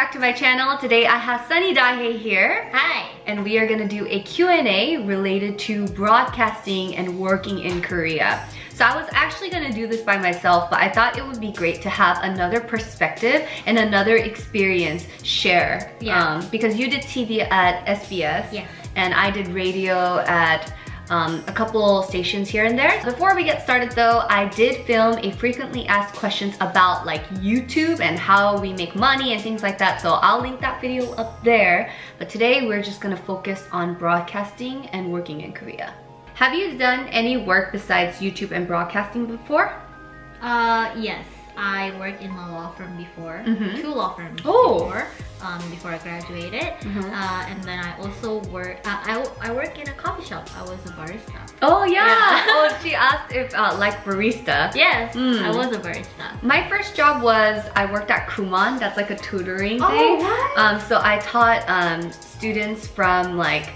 back to my channel. Today I have Sunny Dahe here. Hi. And we are gonna do a Q&A related to broadcasting and working in Korea. So I was actually gonna do this by myself, but I thought it would be great to have another perspective and another experience share. Because you did TV at SBS, and I did radio at a couple stations here and there. Before we get started though, I did film a frequently asked questions about like YouTube and how we make money and things like that, so I'll link that video up there. But today we're just gonna focus on broadcasting and working in Korea. Have you done any work besides YouTube and broadcasting before? Yes. I worked in a law firm before, 2 law firms before I graduated, and then I also work. I work in a coffee shop. I was a barista. Oh yeah. Oh, she asked if like barista. Yes, I was a barista. My first job was I worked at Kumon. That's like a tutoring thing. Oh, what? So I taught students from like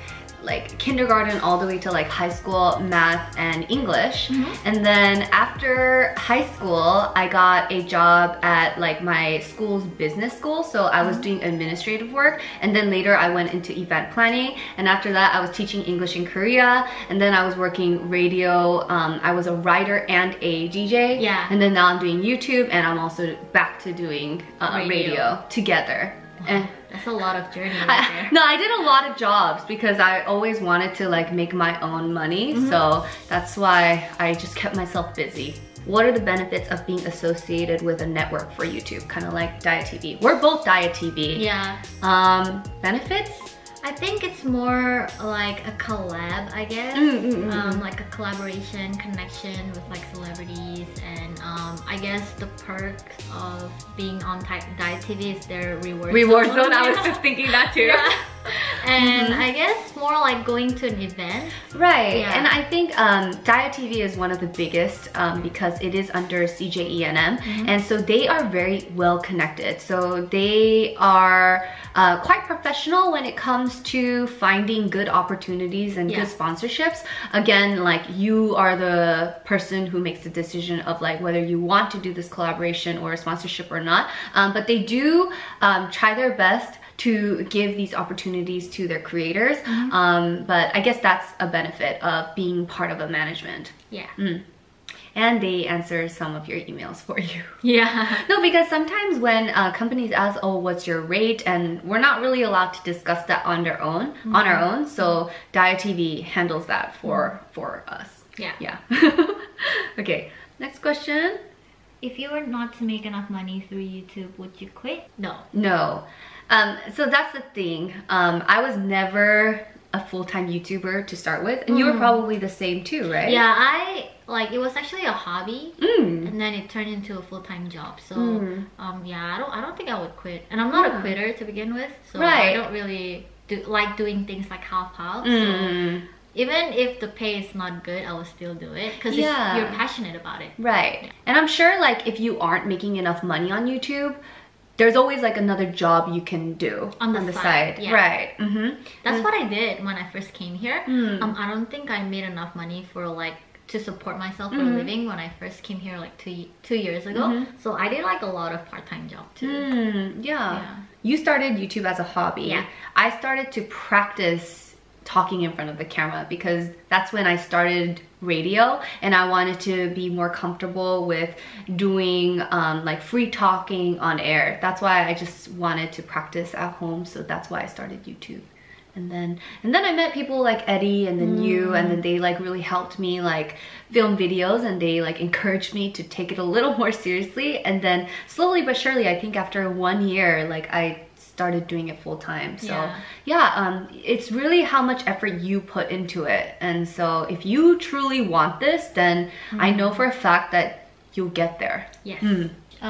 kindergarten all the way to like high school math and English. And then after high school I got a job at like my school's business school, so I was doing administrative work, and then later I went into event planning, and after that I was teaching English in Korea, and then I was working radio. I was a writer and a DJ, and then now I'm doing YouTube, and I'm also back to doing radio together. Wow. That's a lot of journey right there. No, I did a lot of jobs because I always wanted to like make my own money, so that's why I just kept myself busy. What are the benefits of being associated with a network for YouTube? Kind of like Diet TV. We're both Diet TV. Yeah. Benefits? I think it's more like a collab, I guess. Like a collaboration, connection with like celebrities, and I guess the perks of being on Diet TV is their reward zone. I was just thinking that too. And I guess more like going to an event. Right, and I think Diet TV is one of the biggest because it is under CJENM, and so they are very well connected. So they are quite professional when it comes to finding good opportunities and good sponsorships. Again, like you are the person who makes the decision of like whether you want to do this collaboration or a sponsorship or not. But they do try their best to give these opportunities to their creators. But I guess that's a benefit of being part of a management. And they answer some of your emails for you. No, because sometimes when companies ask, oh, what's your rate? And we're not really allowed to discuss that on our own. So Diet TV handles that for us. Okay, next question. If you were not to make enough money through YouTube, would you quit? No. So that's the thing. I was never a full-time YouTuber to start with, and you were probably the same too, right? Yeah, it was actually a hobby, and then it turned into a full-time job. So yeah, I don't think I would quit, and I'm not a quitter to begin with, so I don't really like doing things like half-half. So even if the pay is not good, I will still do it because you're passionate about it. Right. And I'm sure like if you aren't making enough money on YouTube, there's always like another job you can do on the side. Right. That's what I did when I first came here. I don't think I made enough money for like to support myself for a living when I first came here like two years ago. So I did like a lot of part-time job too. You started YouTube as a hobby. I started to practice talking in front of the camera because that's when I started radio, and I wanted to be more comfortable with doing like free talking on air. That's why I just wanted to practice at home, so that's why I started YouTube. And then I met people like Eddie and then you, and then they like really helped me like film videos, and they like encouraged me to take it a little more seriously. And then slowly but surely, I think after 1 year, like I started doing it full-time. So it's really how much effort you put into it. And so if you truly want this, then I know for a fact that you'll get there.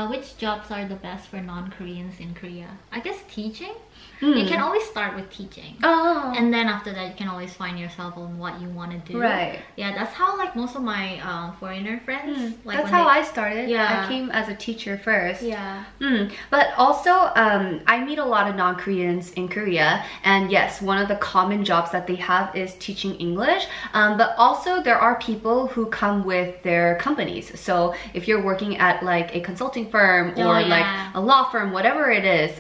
Which jobs are the best for non-Koreans in Korea? I guess teaching. You can always start with teaching. Oh. And then after that, you can always find yourself on what you want to do. Right. Yeah, that's how like most of my foreigner friends. Like that's how I started. Yeah. I came as a teacher first. Yeah. But also, I meet a lot of non-Koreans in Korea, and yes, one of the common jobs that they have is teaching English. But also, there are people who come with their companies. So if you're working at like a consulting firm or like a law firm, whatever it is,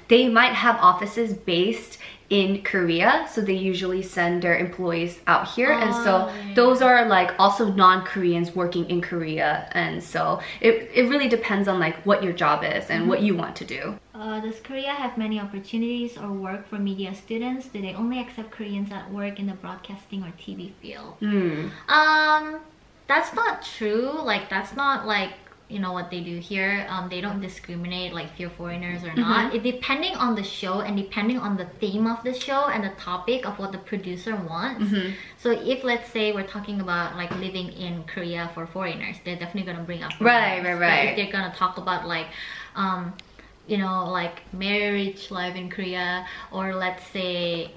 they might have offices based in Korea, so they usually send their employees out here, and so those are like also non-Koreans working in Korea, and so it really depends on like what your job is and what you want to do. Does Korea have many opportunities or work for media students? Do they only accept Koreans that work in the broadcasting or TV field? That's not true. Like that's not like, you know, what they do here. They don't discriminate like if you're foreigners or not. It depending on the show and depending on the theme of the show and the topic of what the producer wants. So if let's say we're talking about like living in Korea for foreigners, they're definitely gonna bring up foreigners. But if they're gonna talk about like you know, like marriage life in Korea, or let's say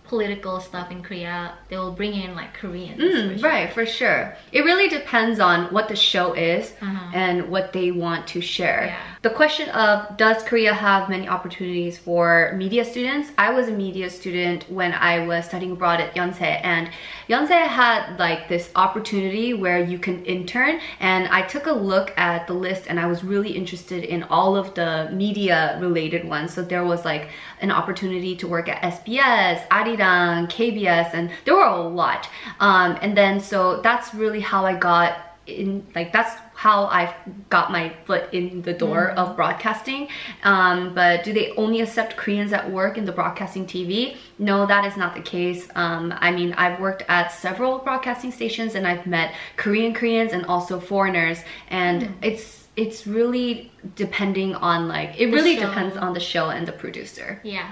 political stuff in Korea, they will bring in like Koreans. For sure. Right, for sure. It really depends on what the show is and what they want to share. Yeah. The question of, does Korea have many opportunities for media students? I was a media student when I was studying abroad at Yonsei, and Yonsei had like this opportunity where you can intern, and I took a look at the list and I was really interested in all of the media related ones. So there was like an opportunity to work at SBS, Arirang, KBS, and there were a lot. And then so that's really how I got in, like that's how I got my foot in the door of broadcasting. But do they only accept Koreans that work in the broadcasting TV? No, that is not the case. I mean, I've worked at several broadcasting stations and I've met Koreans and also foreigners, and it's really depending on like, it really depends on the show and the producer. Yeah.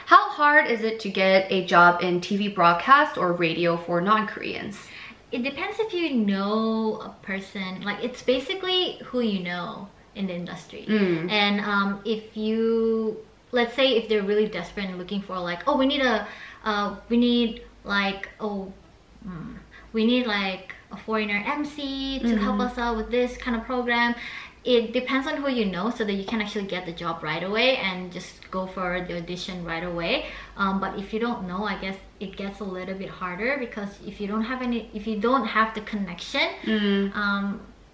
How hard is it to get a job in TV broadcast or radio for non-Koreans? It depends if you know a person. Like it's basically who you know in the industry. And if you, let's say if they're really desperate and looking for like, oh, we need like a foreigner MC to help us out with this kind of program. It depends on who you know, so that you can actually get the job right away and just go for the audition right away. But if you don't know, I guess it gets a little bit harder, because if you don't have the connection,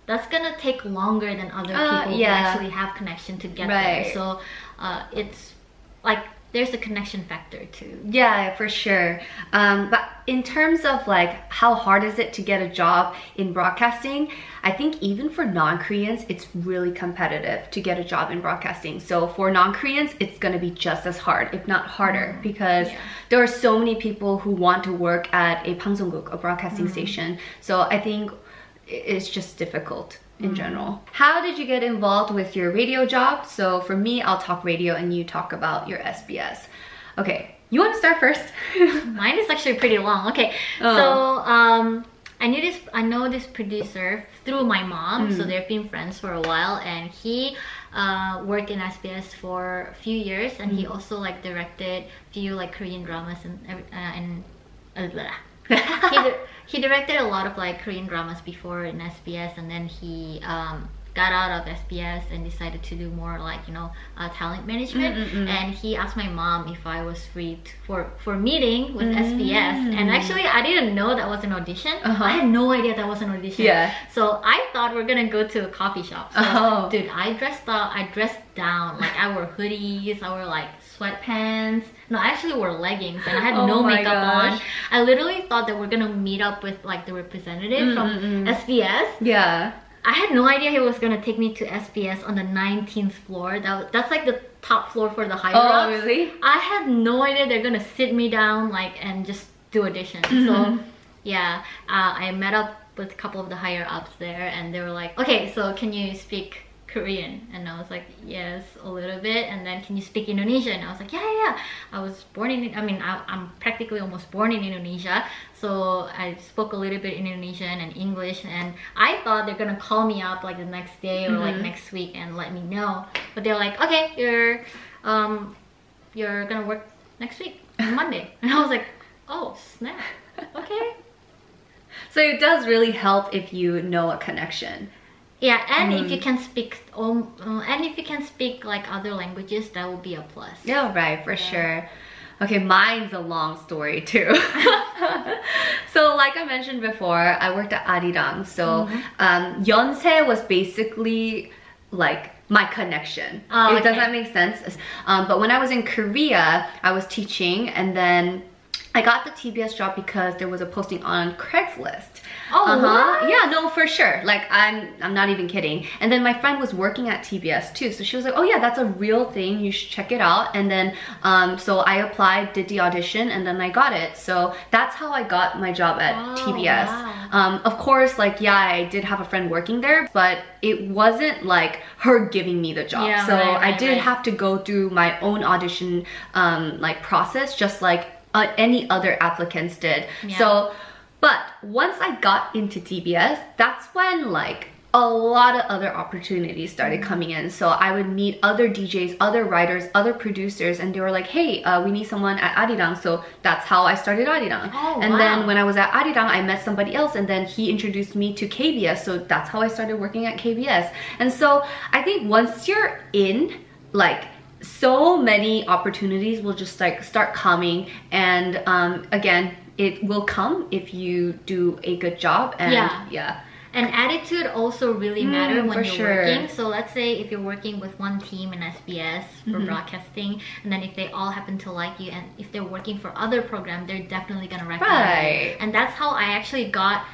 that's gonna take longer than other people who actually have connection to get there. So it's like there's a connection factor too. Yeah, for sure. But in terms of like how hard is it to get a job in broadcasting, I think even for non-Koreans, it's really competitive to get a job in broadcasting. So for non-Koreans, it's gonna be just as hard, if not harder, because there are so many people who want to work at a 방송국, a broadcasting station. So I think it's just difficult in general. How did you get involved with your radio job? So for me, I'll talk radio and you talk about your SBS. Okay, you want to start first? Mine is actually pretty long. Okay, so I know this producer through my mom, so they've been friends for a while, and he worked in SBS for a few years, and he also like directed a few like Korean dramas and he directed a lot of like Korean dramas before in SBS, and then he got out of SBS and decided to do more like, you know, talent management. And he asked my mom if I was free for meeting with SBS, and actually I didn't know that was an audition. I had no idea that was an audition. So I thought we're gonna go to a coffee shop. So dude, I dressed down, like I wore hoodies, I wore like sweatpants. No, I actually wore leggings and I had no makeup on. I literally thought that we're gonna meet up with like the representative from SBS. I had no idea he was gonna take me to SBS on the 19th floor. That's like the top floor for the higher ups. Oh, really? I had no idea they're gonna sit me down like and just do auditions. So yeah, I met up with a couple of the higher ups there, and they were like, okay, so can you speak Korean? And I was like, yes, a little bit. And then, can you speak Indonesian? I was like, yeah. I was born in, I'm practically almost born in Indonesia. So I spoke a little bit in Indonesian and English, and I thought they're gonna call me up like the next day or like next week and let me know. But they're like, okay, you're gonna work next week on Monday. And I was like, oh snap, okay. So it does really help if you know a connection. Yeah, and if you can speak, and if you can speak like other languages, that will be a plus. Yeah, right, for sure. Okay, mine's a long story too. So like I mentioned before, I worked at Arirang. So Yeonse was basically like my connection. Does that make sense? But when I was in Korea, I was teaching, and then I got the TBS job because there was a posting on Craigslist. Oh, what? Yeah, no, for sure. Like, I'm not even kidding. And then my friend was working at TBS too, so she was like, oh yeah, that's a real thing, you should check it out. And then so I applied, did the audition, and then I got it. So that's how I got my job at TBS. Wow. Of course, like, yeah, I did have a friend working there, but it wasn't like her giving me the job. Yeah, so right, I did have to go through my own audition like process, just like any other applicants did. Yeah. So, but once I got into TBS, that's when like a lot of other opportunities started coming in. So I would meet other DJs, other writers, other producers, and they were like, hey, we need someone at Arirang. So that's how I started Arirang. And then when I was at Arirang, I met somebody else, and then he introduced me to KBS. So that's how I started working at KBS. And so I think once you're in, like, so many opportunities will just like start coming, and again, it will come if you do a good job. And and attitude also really matters when you're working. So let's say if you're working with one team in SBS for broadcasting, and then if they all happen to like you, and if they're working for other programs, they're definitely gonna recommend you. And that's how I actually got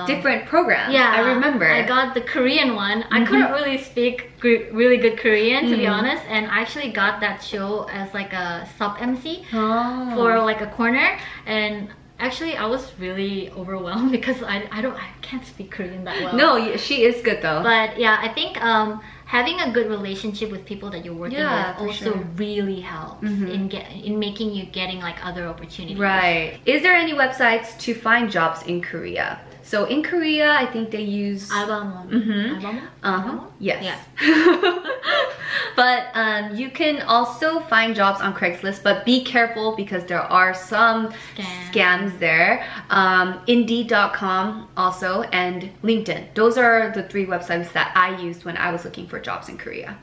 different programs. Yeah, I remember. I got the Korean one. I couldn't really speak really good Korean, to be honest, and I actually got that show as like a sub MC for like a corner. And actually, I was really overwhelmed because I can't speak Korean that well. No, she is good though. But yeah, I think having a good relationship with people that you're working with also really helps in making you getting like other opportunities. Right. Is there any websites to find jobs in Korea? So in Korea, I think they use Albamon. Yes. Yeah. But you can also find jobs on Craigslist, but be careful because there are some scams there. Indeed.com also, and LinkedIn. Those are the 3 websites that I used when I was looking for jobs in Korea.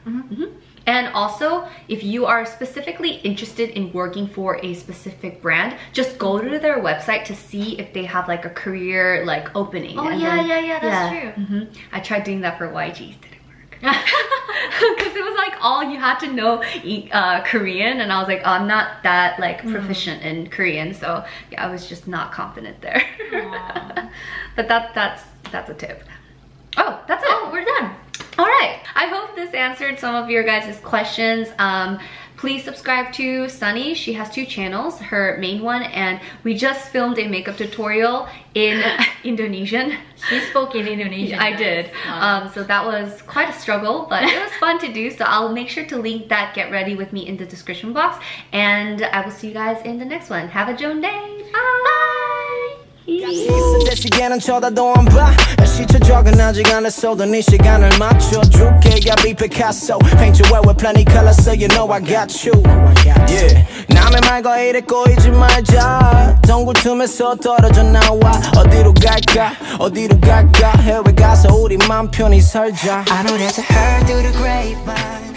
And also, if you are specifically interested in working for a specific brand, just go to their website to see if they have like a career like opening. Oh, that's true. I tried doing that for YG. Didn't work. Because it was like all you had to know Korean, and I was like, oh, I'm not that like proficient in Korean, so yeah, I was just not confident there. But that's a tip. Oh, that's it. Oh, we're done. All right, I hope this answered some of your guys' questions. Please subscribe to Sunny. She has 2 channels, her main one, and we just filmed a makeup tutorial in Indonesian. She spoke in Indonesian. I did. So that was quite a struggle, but it was fun to do. So I'll make sure to link that Get Ready With Me in the description box, and I will see you guys in the next one. Have a Joan day. Bye! 있을 시계는 쳐다도 안 봐. 시초 적은 아직 안 했어도 네 시간을 맞춰줄게. Yeah, be Picasso. Paint your way with plenty colors, so you know I got you. Yeah, 남의 말과 이래 꼬이지 말자. 덩굴 틈에서 떨어져 나와. 어디로 갈까 해외 가서 우리 맘 편히 살자. I know there's a herd through the grapevine.